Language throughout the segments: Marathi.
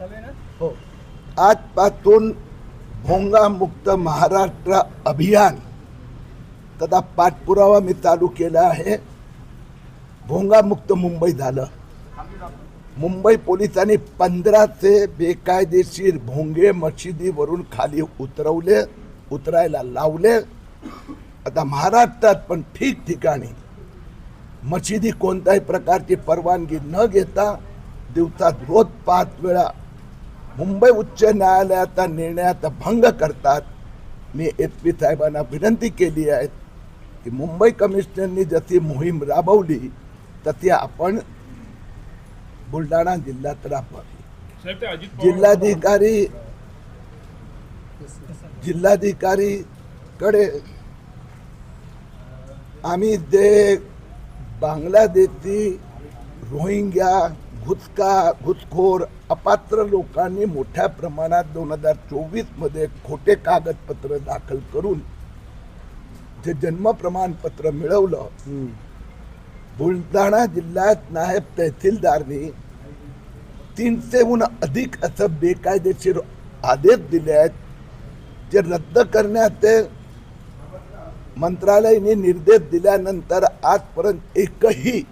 हो, आजपासून भोंगामुक्त महाराष्ट्र अभियान तथा पाठपुरावा मी चालू केला आहे. भोंगामुक्त मुंबई झालं. मुंबई पोलिसांनी 1500 बेकायदेशीर भोंगे मशिदीवरून खाली उतरायला लावले. आता महाराष्ट्रात पण ठिकठिकाणी मशिदी कोणत्याही प्रकारची परवानगी न घेता दिवसात रोज 5 वेळा मुंबई उच्च न्यायालयाचा निर्णयाचा भंग करतात. मी SP साहेबांना विनंती केली आहे की मुंबई कमिशनरनी जशी मोहीम राबवली तशी आपण बुलढाणा जिल्ह्यात राबवावी. जिल्हाधिकारी कडे आम्ही जे बांगलादेशी रोहिंग्या घुसखोर अपात्र लोकांनी मोठ्या प्रमाणात 2024 मध्ये खोटे कागदपत्र दाखल करून जे जन्म प्रमाणपत्र मिळवलं, बुलढाणा जिल्ह्यात नायब तहसीलदारनी 300हून अधिक असं बेकायदेशीर आदेश दिले आहेत, जे रद्द करण्याचे मंत्रालयाने निर्देश दिल्यानंतर आजपर्यंत एकही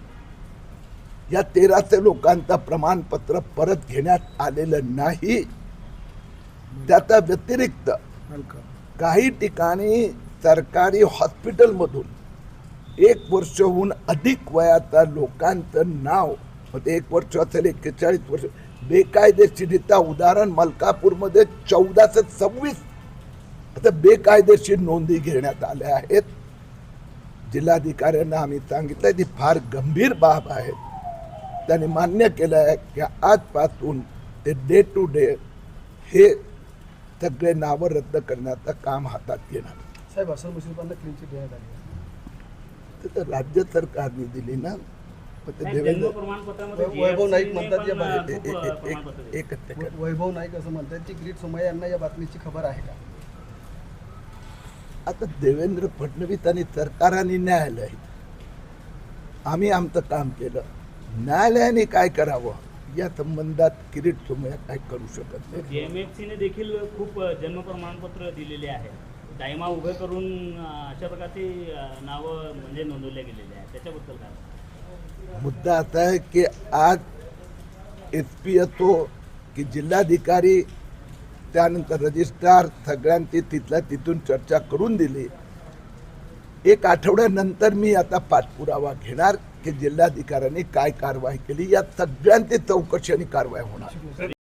या 1300 लोकांचा प्रमाणपत्र परत घेण्यात आलेलं नाही. त्याच्या व्यतिरिक्त काही ठिकाणी सरकारी हॉस्पिटलमधून 1 वर्षहून अधिक वयाच्या लोकांचं नाव, म्हणजे 1 वर्ष असेल 41 वर्ष, बेकायदेशीरित्या, उदाहरण मलकापूरमध्ये 1426 आता बेकायदेशीर नोंदी घेण्यात आल्या आहेत. जिल्हाधिकाऱ्यांना आम्ही सांगितलं ती फार गंभीर बाब आहे. त्यांनी मान्य केलं आहे की आजपासून ते डे टू डे हे सगळे नावं रद्द करण्याचं काम हातात घेणार. साहेब, असं मुश्रीफांना क्लीन चिट देण्यात आली तर राज्य सरकारने दिली ना. वैभव नाईक म्हणतात एकच वैभव नाईक असं म्हणतात की किरीट सोमय्या यांना या बातमीची खबर आहे का? आता देवेंद्र फडणवीस आणि सरकाराने न्यायालय, आम्ही आमचं काम केलं, न्यायालयाने काय करावं या संबंधात किरीट सोमय्या काय करू शकत नाही. JMFC ने देखील खूप जन्म प्रमाणपत्र दिलेले आहे. दायमा उभे करून अशा प्रकारची नावं म्हणजे नोंदवल्या गेलेली आहे, त्याच्याबद्दल काय? मुद्दा असा आहे की आज SP असो की जिल्हाधिकारी, त्यानंतर रजिस्ट्रार, सगळ्यांची तिथून चर्चा करून दिली. 1 आठवड्यानंतर मी आता पाठपुरावा घेणार की जिल्हाधिकाऱ्यांनी काय कारवाई केली. या सगळ्यांची चौकशी आणि कारवाई होणार.